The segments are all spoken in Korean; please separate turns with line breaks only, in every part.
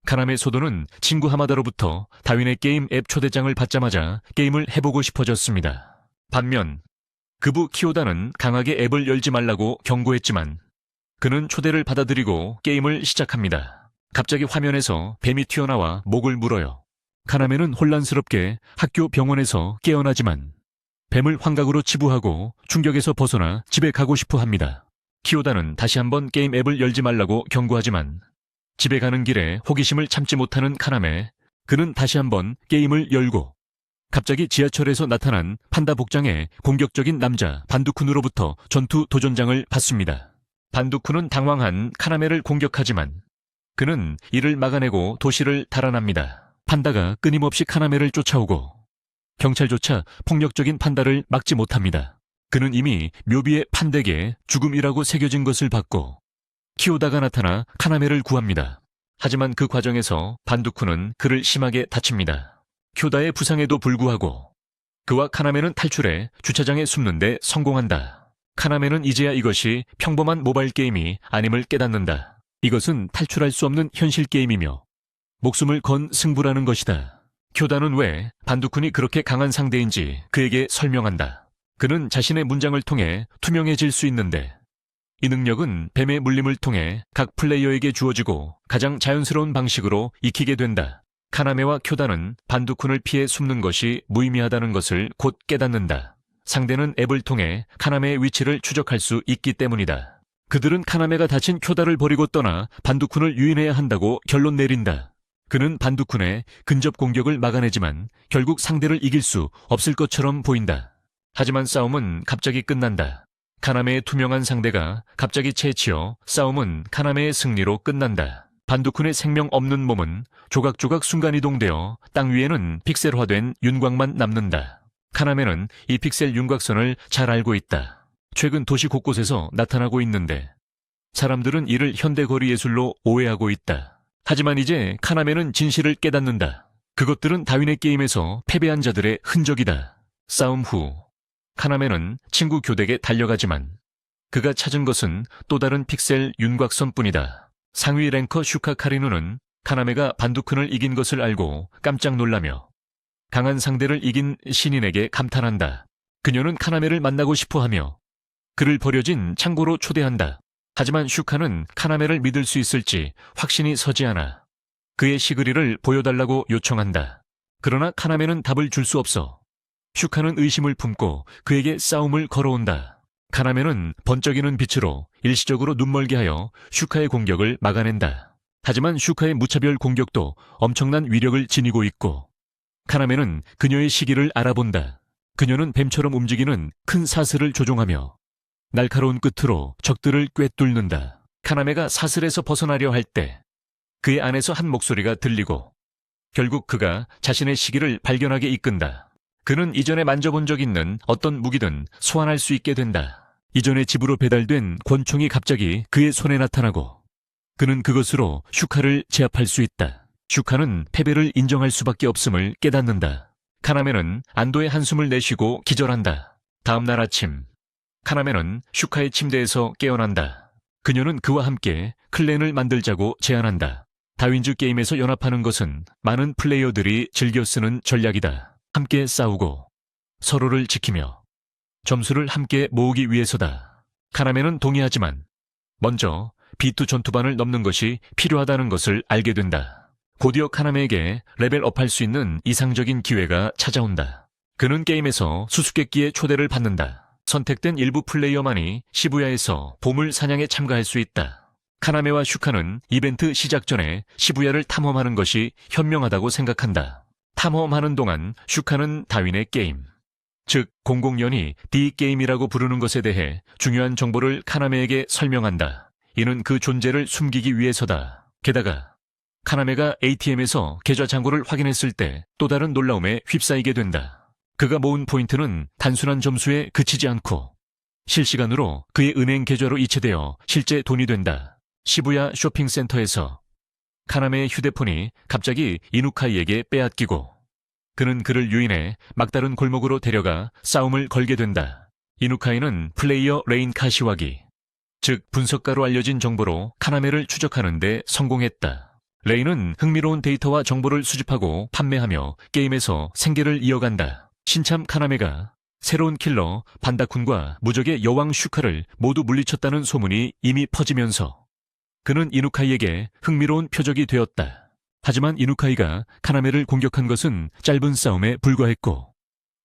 카나메 소도는 친구 하마다로부터 다윈의 게임 앱 초대장을 받자마자 게임을 해보고 싶어졌습니다. 반면 그부 키오다는 강하게 앱을 열지 말라고 경고했지만 그는 초대를 받아들이고 게임을 시작합니다. 갑자기 화면에서 뱀이 튀어나와 목을 물어요. 카나메는 혼란스럽게 학교 병원에서 깨어나지만 뱀을 환각으로 치부하고 충격에서 벗어나 집에 가고 싶어 합니다. 키오다는 다시 한번 게임 앱을 열지 말라고 경고하지만 집에 가는 길에 호기심을 참지 못하는 카나메, 그는 다시 한번 게임을 열고 갑자기 지하철에서 나타난 판다 복장의 공격적인 남자 반두쿤으로부터 전투 도전장을 받습니다. 반두쿤은 당황한 카나메를 공격하지만 그는 이를 막아내고 도시를 달아납니다. 판다가 끊임없이 카나메를 쫓아오고 경찰조차 폭력적인 판다를 막지 못합니다. 그는 이미 묘비의 판덱에 죽음이라고 새겨진 것을 받고 키오다가 나타나 카나메를 구합니다. 하지만 그 과정에서 반두쿤은 그를 심하게 다칩니다. 키오다의 부상에도 불구하고 그와 카나메는 탈출해 주차장에 숨는데 성공한다. 카나메는 이제야 이것이 평범한 모바일 게임이 아님을 깨닫는다. 이것은 탈출할 수 없는 현실 게임이며 목숨을 건 승부라는 것이다. 키오다는 왜 반두쿤이 그렇게 강한 상대인지 그에게 설명한다. 그는 자신의 문장을 통해 투명해질 수 있는데 이 능력은 뱀의 물림을 통해 각 플레이어에게 주어지고 가장 자연스러운 방식으로 익히게 된다. 카나메와 쿄다는 반두쿤을 피해 숨는 것이 무의미하다는 것을 곧 깨닫는다. 상대는 앱을 통해 카나메의 위치를 추적할 수 있기 때문이다. 그들은 카나메가 다친 쿄다를 버리고 떠나 반두쿤을 유인해야 한다고 결론 내린다. 그는 반두쿤의 근접 공격을 막아내지만 결국 상대를 이길 수 없을 것처럼 보인다. 하지만 싸움은 갑자기 끝난다. 카나메의 투명한 상대가 갑자기 채치어 싸움은 카나메의 승리로 끝난다. 반두쿤의 생명 없는 몸은 조각조각 순간이동되어 땅 위에는 픽셀화된 윤곽만 남는다. 카나메는 이 픽셀 윤곽선을 잘 알고 있다. 최근 도시 곳곳에서 나타나고 있는데 사람들은 이를 현대거리 예술로 오해하고 있다. 하지만 이제 카나메는 진실을 깨닫는다. 그것들은 다윈의 게임에서 패배한 자들의 흔적이다. 싸움 후 카나메는 친구 교덱에 달려가지만 그가 찾은 것은 또 다른 픽셀 윤곽선뿐이다. 상위 랭커 슈카 카리누는 카나메가 반두쿤을 이긴 것을 알고 깜짝 놀라며 강한 상대를 이긴 신인에게 감탄한다. 그녀는 카나메를 만나고 싶어하며 그를 버려진 창고로 초대한다. 하지만 슈카는 카나메를 믿을 수 있을지 확신이 서지 않아 그의 시그리를 보여달라고 요청한다. 그러나 카나메는 답을 줄 수 없어. 슈카는 의심을 품고 그에게 싸움을 걸어온다. 카나메는 번쩍이는 빛으로 일시적으로 눈멀게 하여 슈카의 공격을 막아낸다. 하지만 슈카의 무차별 공격도 엄청난 위력을 지니고 있고 카나메는 그녀의 시기를 알아본다. 그녀는 뱀처럼 움직이는 큰 사슬을 조종하며 날카로운 끝으로 적들을 꿰뚫는다. 카나메가 사슬에서 벗어나려 할 때 그의 안에서 한 목소리가 들리고 결국 그가 자신의 시기를 발견하게 이끈다. 그는 이전에 만져본 적 있는 어떤 무기든 소환할 수 있게 된다. 이전에 집으로 배달된 권총이 갑자기 그의 손에 나타나고 그는 그것으로 슈카를 제압할 수 있다. 슈카는 패배를 인정할 수밖에 없음을 깨닫는다. 카나메는 안도의 한숨을 내쉬고 기절한다. 다음 날 아침 카나메는 슈카의 침대에서 깨어난다. 그녀는 그와 함께 클랜을 만들자고 제안한다. 다윈즈 게임에서 연합하는 것은 많은 플레이어들이 즐겨 쓰는 전략이다. 함께 싸우고 서로를 지키며 점수를 함께 모으기 위해서다. 카나메는 동의하지만 먼저 B2 전투반을 넘는 것이 필요하다는 것을 알게 된다. 곧이어 카나메에게 레벨업할 수 있는 이상적인 기회가 찾아온다. 그는 게임에서 수수께끼의 초대를 받는다. 선택된 일부 플레이어만이 시부야에서 보물 사냥에 참가할 수 있다. 카나메와 슈카는 이벤트 시작 전에 시부야를 탐험하는 것이 현명하다고 생각한다. 탐험하는 동안 슈카는 다윈의 게임, 즉 공공연히 D게임이라고 부르는 것에 대해 중요한 정보를 카나메에게 설명한다. 이는 그 존재를 숨기기 위해서다. 게다가 카나메가 ATM에서 계좌 잔고를 확인했을 때 또 다른 놀라움에 휩싸이게 된다. 그가 모은 포인트는 단순한 점수에 그치지 않고 실시간으로 그의 은행 계좌로 이체되어 실제 돈이 된다. 시부야 쇼핑센터에서 카나메의 휴대폰이 갑자기 이누카이에게 빼앗기고 그는 그를 유인해 막다른 골목으로 데려가 싸움을 걸게 된다. 이누카이는 플레이어 레인 카시와기, 즉 분석가로 알려진 정보로 카나메를 추적하는 데 성공했다. 레이는 흥미로운 데이터와 정보를 수집하고 판매하며 게임에서 생계를 이어간다. 신참 카나메가 새로운 킬러 반다쿤과 무적의 여왕 슈카를 모두 물리쳤다는 소문이 이미 퍼지면서 그는 이누카이에게 흥미로운 표적이 되었다. 하지만 이누카이가 카나메를 공격한 것은 짧은 싸움에 불과했고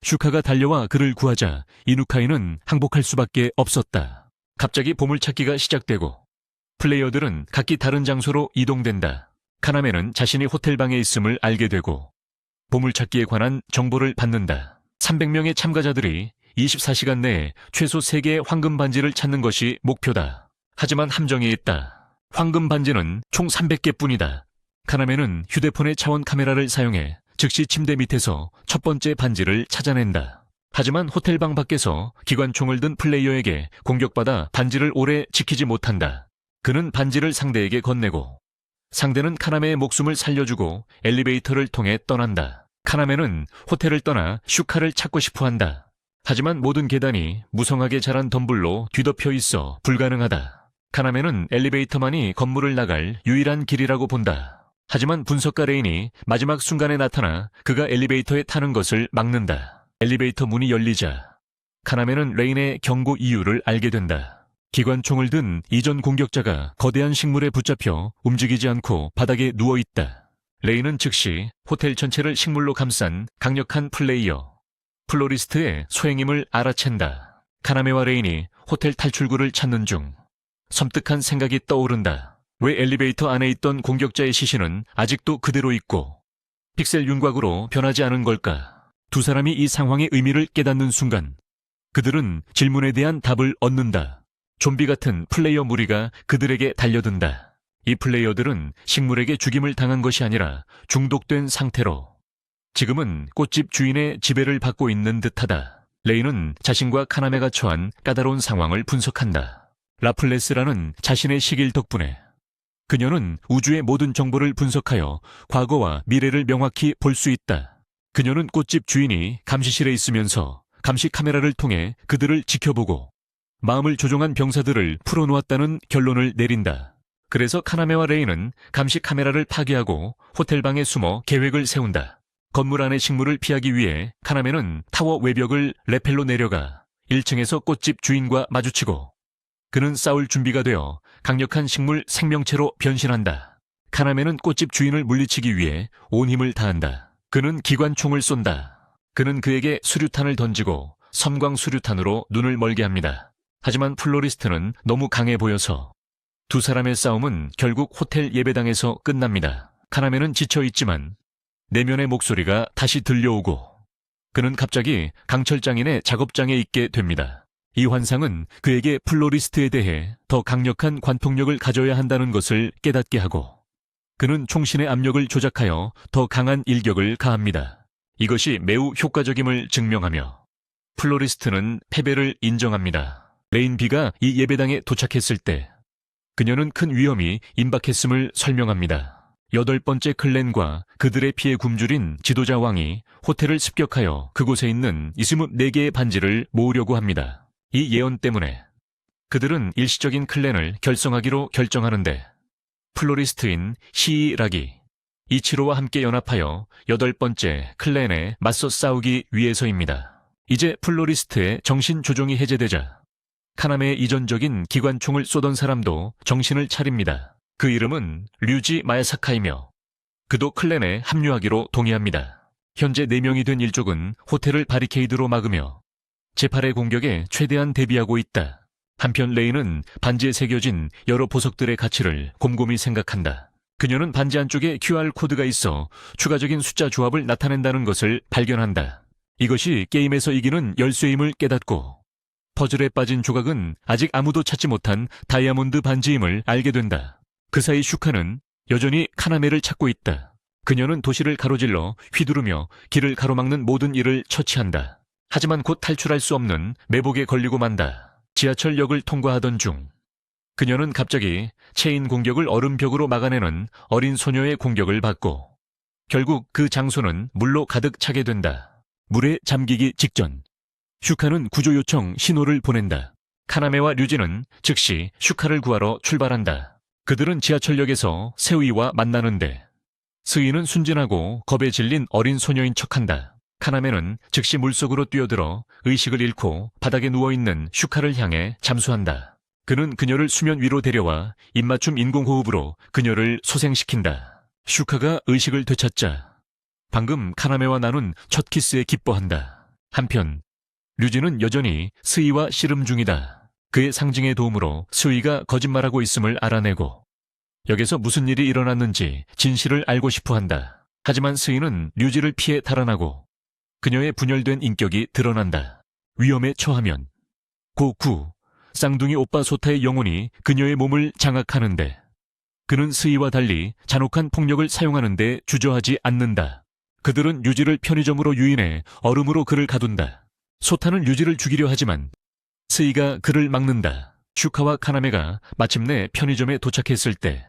슈카가 달려와 그를 구하자 이누카이는 항복할 수밖에 없었다. 갑자기 보물찾기가 시작되고 플레이어들은 각기 다른 장소로 이동된다. 카나메는 자신이 호텔방에 있음을 알게 되고 보물찾기에 관한 정보를 받는다. 300명의 참가자들이 24시간 내에 최소 3개의 황금 반지를 찾는 것이 목표다. 하지만 함정이 있다. 황금 반지는 총 300개뿐이다. 카나메는 휴대폰의 차원 카메라를 사용해 즉시 침대 밑에서 첫 번째 반지를 찾아낸다. 하지만 호텔방 밖에서 기관총을 든 플레이어에게 공격받아 반지를 오래 지키지 못한다. 그는 반지를 상대에게 건네고 상대는 카나메의 목숨을 살려주고 엘리베이터를 통해 떠난다. 카나메는 호텔을 떠나 슈카를 찾고 싶어 한다. 하지만 모든 계단이 무성하게 자란 덤불로 뒤덮여 있어 불가능하다. 카나메는 엘리베이터만이 건물을 나갈 유일한 길이라고 본다. 하지만 분석가 레인이 마지막 순간에 나타나 그가 엘리베이터에 타는 것을 막는다. 엘리베이터 문이 열리자 카나메는 레인의 경고 이유를 알게 된다. 기관총을 든 이전 공격자가 거대한 식물에 붙잡혀 움직이지 않고 바닥에 누워있다. 레인은 즉시 호텔 전체를 식물로 감싼 강력한 플레이어 플로리스트의 소행임을 알아챈다. 카나메와 레인이 호텔 탈출구를 찾는 중 섬뜩한 생각이 떠오른다. 왜 엘리베이터 안에 있던 공격자의 시신은 아직도 그대로 있고 픽셀 윤곽으로 변하지 않은 걸까? 두 사람이 이 상황의 의미를 깨닫는 순간 그들은 질문에 대한 답을 얻는다. 좀비 같은 플레이어 무리가 그들에게 달려든다. 이 플레이어들은 식물에게 죽임을 당한 것이 아니라 중독된 상태로 지금은 꽃집 주인의 지배를 받고 있는 듯하다. 레이는 자신과 카나메가 처한 까다로운 상황을 분석한다. 라플레스라는 자신의 시길 덕분에 그녀는 우주의 모든 정보를 분석하여 과거와 미래를 명확히 볼 수 있다. 그녀는 꽃집 주인이 감시실에 있으면서 감시 카메라를 통해 그들을 지켜보고 마음을 조종한 병사들을 풀어놓았다는 결론을 내린다. 그래서 카나메와 레이는 감시 카메라를 파괴하고 호텔방에 숨어 계획을 세운다. 건물 안의 식물을 피하기 위해 카나메는 타워 외벽을 레펠로 내려가 1층에서 꽃집 주인과 마주치고 그는 싸울 준비가 되어 강력한 식물 생명체로 변신한다. 카나메는 꽃집 주인을 물리치기 위해 온 힘을 다한다. 그는 기관총을 쏜다. 그는 그에게 수류탄을 던지고 섬광 수류탄으로 눈을 멀게 합니다. 하지만 플로리스트는 너무 강해 보여서 두 사람의 싸움은 결국 호텔 예배당에서 끝납니다. 카나메는 지쳐있지만 내면의 목소리가 다시 들려오고 그는 갑자기 강철장인의 작업장에 있게 됩니다. 이 환상은 그에게 플로리스트에 대해 더 강력한 관통력을 가져야 한다는 것을 깨닫게 하고 그는 총신의 압력을 조작하여 더 강한 일격을 가합니다. 이것이 매우 효과적임을 증명하며 플로리스트는 패배를 인정합니다. 레인비가 이 예배당에 도착했을 때 그녀는 큰 위험이 임박했음을 설명합니다. 8번째 클랜과 그들의 피해 굶주린 지도자 왕이 호텔을 습격하여 그곳에 있는 24개의 반지를 모으려고 합니다. 이 예언 때문에 그들은 일시적인 클랜을 결성하기로 결정하는데 플로리스트인 시이락이 이치로와 함께 연합하여 8번째 클랜에 맞서 싸우기 위해서입니다. 이제 플로리스트의 정신 조종이 해제되자 카나메의 이전적인 기관총을 쏘던 사람도 정신을 차립니다. 그 이름은 류지 마야사카이며 그도 클랜에 합류하기로 동의합니다. 현재 4명이 된 일족은 호텔을 바리케이드로 막으며 제8의 공격에 최대한 대비하고 있다. 한편 레이는 반지에 새겨진 여러 보석들의 가치를 곰곰이 생각한다. 그녀는 반지 안쪽에 QR코드가 있어 추가적인 숫자 조합을 나타낸다는 것을 발견한다. 이것이 게임에서 이기는 열쇠임을 깨닫고 퍼즐에 빠진 조각은 아직 아무도 찾지 못한 다이아몬드 반지임을 알게 된다. 그 사이 슈카는 여전히 카나메를 찾고 있다. 그녀는 도시를 가로질러 휘두르며 길을 가로막는 모든 일을 처치한다. 하지만 곧 탈출할 수 없는 매복에 걸리고 만다. 지하철역을 통과하던 중 그녀는 갑자기 체인 공격을 얼음벽으로 막아내는 어린 소녀의 공격을 받고 결국 그 장소는 물로 가득 차게 된다. 물에 잠기기 직전 슈카는 구조 요청 신호를 보낸다. 카나메와 류지는 즉시 슈카를 구하러 출발한다. 그들은 지하철역에서 세우이와 만나는데 스이는 순진하고 겁에 질린 어린 소녀인 척한다. 카나메는 즉시 물속으로 뛰어들어 의식을 잃고 바닥에 누워있는 슈카를 향해 잠수한다. 그는 그녀를 수면 위로 데려와 입맞춤 인공호흡으로 그녀를 소생시킨다. 슈카가 의식을 되찾자 방금 카나메와 나눈 첫 키스에 기뻐한다. 한편 류지는 여전히 스이와 씨름 중이다. 그의 상징의 도움으로 스이가 거짓말하고 있음을 알아내고 역에서 무슨 일이 일어났는지 진실을 알고 싶어한다. 하지만 스이는 류지를 피해 달아나고 그녀의 분열된 인격이 드러난다. 위험에 처하면 고쿠 쌍둥이 오빠 소타의 영혼이 그녀의 몸을 장악하는데 그는 스이와 달리 잔혹한 폭력을 사용하는데 주저하지 않는다. 그들은 류지를 편의점으로 유인해 얼음으로 그를 가둔다. 소타는 류지를 죽이려 하지만 스이가 그를 막는다. 슈카와 카나메가 마침내 편의점에 도착했을 때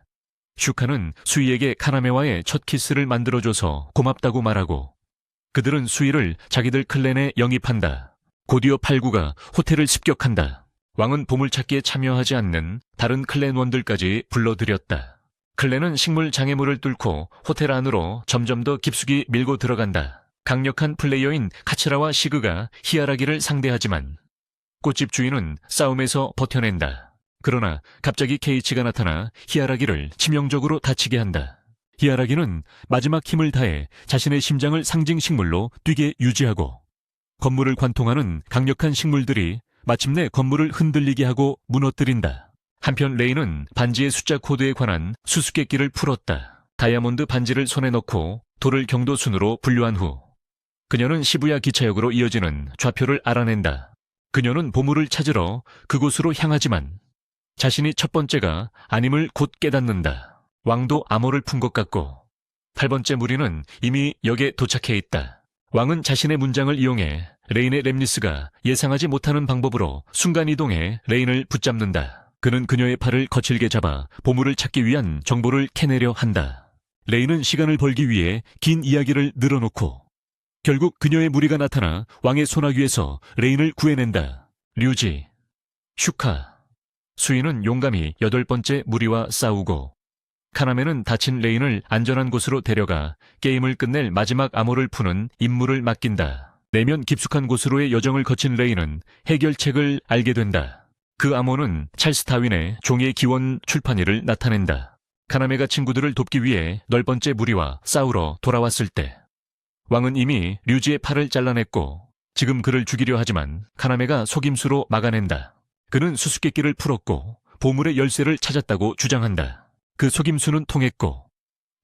슈카는 수이에게 카나메와의 첫 키스를 만들어줘서 고맙다고 말하고 그들은 수이를 자기들 클랜에 영입한다. 곧이어 팔구가 호텔을 습격한다. 왕은 보물찾기에 참여하지 않는 다른 클랜원들까지 불러들였다. 클랜은 식물 장애물을 뚫고 호텔 안으로 점점 더 깊숙이 밀고 들어간다. 강력한 플레이어인 카츠라와 시그가 히아라기를 상대하지만 꽃집 주인은 싸움에서 버텨낸다. 그러나 갑자기 케이치가 나타나 히아라기를 치명적으로 다치게 한다. 히아라기는 마지막 힘을 다해 자신의 심장을 상징 식물로 뛰게 유지하고 건물을 관통하는 강력한 식물들이 마침내 건물을 흔들리게 하고 무너뜨린다. 한편 레이는 반지의 숫자 코드에 관한 수수께끼를 풀었다. 다이아몬드 반지를 손에 넣고 돌을 경도순으로 분류한 후 그녀는 시부야 기차역으로 이어지는 좌표를 알아낸다. 그녀는 보물을 찾으러 그곳으로 향하지만 자신이 첫 번째가 아님을 곧 깨닫는다. 왕도 암호를 푼 것 같고 8번째 무리는 이미 역에 도착해 있다. 왕은 자신의 문장을 이용해 레인의 렘니스가 예상하지 못하는 방법으로 순간이동해 레인을 붙잡는다. 그는 그녀의 팔을 거칠게 잡아 보물을 찾기 위한 정보를 캐내려 한다. 레인은 시간을 벌기 위해 긴 이야기를 늘어놓고 결국 그녀의 무리가 나타나 왕의 소나귀에서 레인을 구해낸다. 류지, 슈카, 수이는 용감히 8번째 무리와 싸우고 카나메는 다친 레인을 안전한 곳으로 데려가 게임을 끝낼 마지막 암호를 푸는 임무를 맡긴다. 내면 깊숙한 곳으로의 여정을 거친 레인은 해결책을 알게 된다. 그 암호는 찰스 다윈의 종의 기원 출판일을 나타낸다. 카나메가 친구들을 돕기 위해 10번째 무리와 싸우러 돌아왔을 때 왕은 이미 류지의 팔을 잘라냈고 지금 그를 죽이려 하지만 카나메가 속임수로 막아낸다. 그는 수수께끼를 풀었고 보물의 열쇠를 찾았다고 주장한다. 그 속임수는 통했고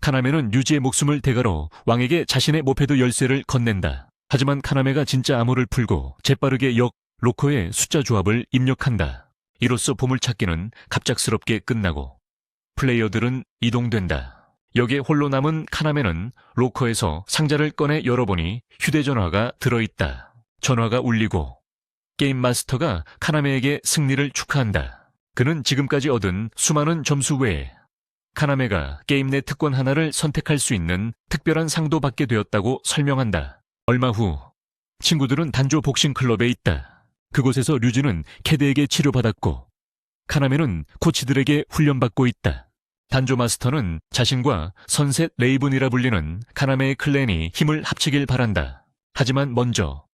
카나메는 류지의 목숨을 대가로 왕에게 자신의 모페드 열쇠를 건넨다. 하지만 카나메가 진짜 암호를 풀고 재빠르게 역 로커의 숫자 조합을 입력한다. 이로써 보물찾기는 갑작스럽게 끝나고 플레이어들은 이동된다. 역에 홀로 남은 카나메는 로커에서 상자를 꺼내 열어보니 휴대전화가 들어있다. 전화가 울리고 게임 마스터가 카나메에게 승리를 축하한다. 그는 지금까지 얻은 수많은 점수 외에 카나메가 게임 내 특권 하나를 선택할 수 있는 특별한 상도 받게 되었다고 설명한다. 얼마 후 친구들은 단조 복싱 클럽에 있다. 그곳에서 류지는 캐드에게 치료받았고 카나메는 코치들에게 훈련받고 있다. 단조 마스터는 자신과 선셋 레이븐이라 불리는 카나메의 클랜이 힘을 합치길 바란다. 하지만 먼저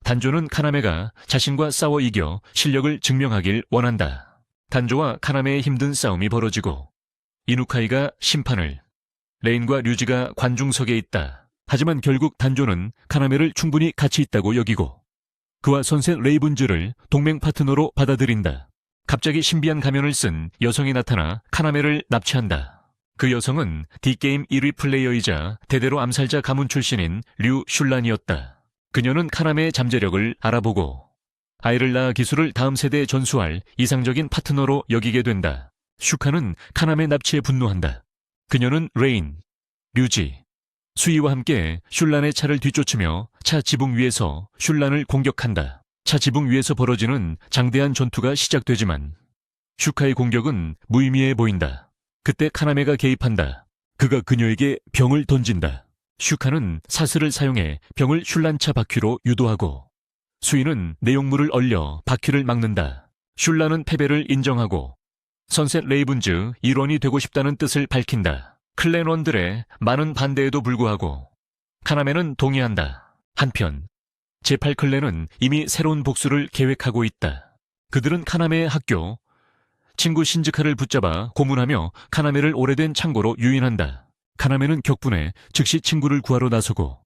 단조는 카나메가 자신과 싸워 이겨 실력을 증명하길 원한다. 단조와 카나메의 힘든 싸움이 벌어지고 이누카이가 심판을, 레인과 류지가 관중석에 있다. 하지만 결국 단조는 카나메를 충분히 가치 있다고 여기고 그와 선셋 레이븐즈를 동맹 파트너로 받아들인다. 갑자기 신비한 가면을 쓴 여성이 나타나 카나메를 납치한다. 그 여성은 D게임 1위 플레이어이자 대대로 암살자 가문 출신인 류 슐란이었다. 그녀는 카나메의 잠재력을 알아보고 아이를 낳아 기술을 다음 세대에 전수할 이상적인 파트너로 여기게 된다. 슈카는 카나메 납치에 분노한다. 그녀는 레인, 류지, 수이와 함께 슐란의 차를 뒤쫓으며 차 지붕 위에서 슐란을 공격한다. 차 지붕 위에서 벌어지는 장대한 전투가 시작되지만 슈카의 공격은 무의미해 보인다. 그때 카나메가 개입한다. 그가 그녀에게 병을 던진다. 슈카는 사슬을 사용해 병을 슐란차 바퀴로 유도하고 수이는 내용물을 얼려 바퀴를 막는다. 슐란은 패배를 인정하고 선셋 레이븐즈 일원이 되고 싶다는 뜻을 밝힌다. 클랜원들의 많은 반대에도 불구하고 카나메는 동의한다. 한편 제8클랜은 이미 새로운 복수를 계획하고 있다. 그들은 카나메의 학교, 친구 신즈카를 붙잡아 고문하며 카나메를 오래된 창고로 유인한다. 카나메는 격분해 즉시 친구를 구하러 나서고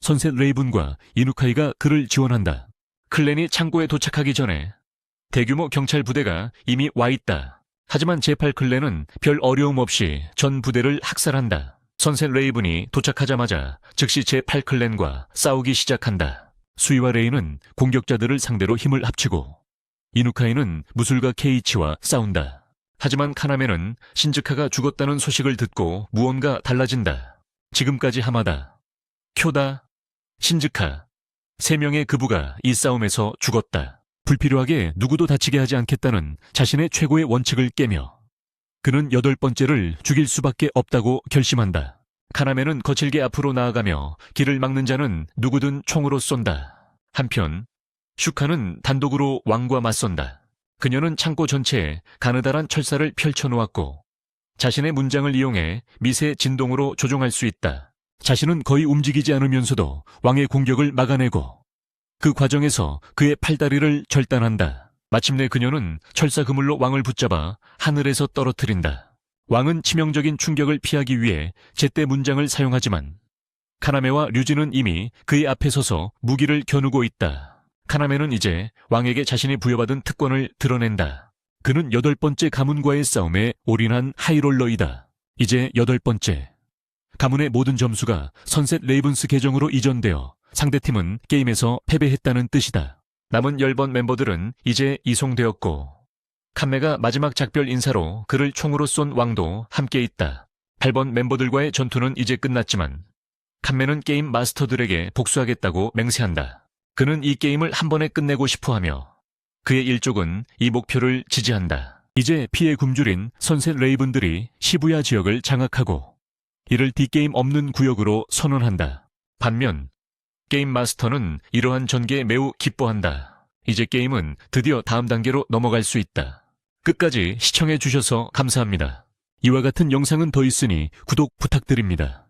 선셋 레이븐과 이누카이가 그를 지원한다. 클랜이 창고에 도착하기 전에 대규모 경찰 부대가 이미 와 있다. 하지만 제8클랜은 별 어려움 없이 전 부대를 학살한다. 선셋 레이븐이 도착하자마자 즉시 제8클랜과 싸우기 시작한다. 수이와 레이는 공격자들을 상대로 힘을 합치고 이누카이는 무술가 케이치와 싸운다. 하지만 카나메는 신즈카가 죽었다는 소식을 듣고 무언가 달라진다. 지금까지 하마다, 쿄다, 신즈카, 3명의 그부가 이 싸움에서 죽었다. 불필요하게 누구도 다치게 하지 않겠다는 자신의 최고의 원칙을 깨며 그는 8번째를 죽일 수밖에 없다고 결심한다. 카나메는 거칠게 앞으로 나아가며 길을 막는 자는 누구든 총으로 쏜다. 한편 슈카는 단독으로 왕과 맞선다. 그녀는 창고 전체에 가느다란 철사를 펼쳐놓았고 자신의 문장을 이용해 미세 진동으로 조종할 수 있다. 자신은 거의 움직이지 않으면서도 왕의 공격을 막아내고 그 과정에서 그의 팔다리를 절단한다. 마침내 그녀는 철사 그물로 왕을 붙잡아 하늘에서 떨어뜨린다. 왕은 치명적인 충격을 피하기 위해 제때 문장을 사용하지만 카나메와 류지는 이미 그의 앞에 서서 무기를 겨누고 있다. 카나메는 이제 왕에게 자신이 부여받은 특권을 드러낸다. 그는 8번째 가문과의 싸움에 올인한 하이롤러이다. 이제 8번째. 가문의 모든 점수가 선셋 레이븐스 계정으로 이전되어 상대팀은 게임에서 패배했다는 뜻이다. 남은 10번 멤버들은 이제 이송되었고 칸메가 마지막 작별 인사로 그를 총으로 쏜 왕도 함께 있다. 8번 멤버들과의 전투는 이제 끝났지만 칸메는 게임 마스터들에게 복수하겠다고 맹세한다. 그는 이 게임을 한 번에 끝내고 싶어하며 그의 일족은 이 목표를 지지한다. 이제 피해 굶주린 선셋 레이븐들이 시부야 지역을 장악하고 이를 뒷게임 없는 구역으로 선언한다. 반면 게임 마스터는 이러한 전개에 매우 기뻐한다. 이제 게임은 드디어 다음 단계로 넘어갈 수 있다. 끝까지 시청해 주셔서 감사합니다. 이와 같은 영상은 더 있으니 구독 부탁드립니다.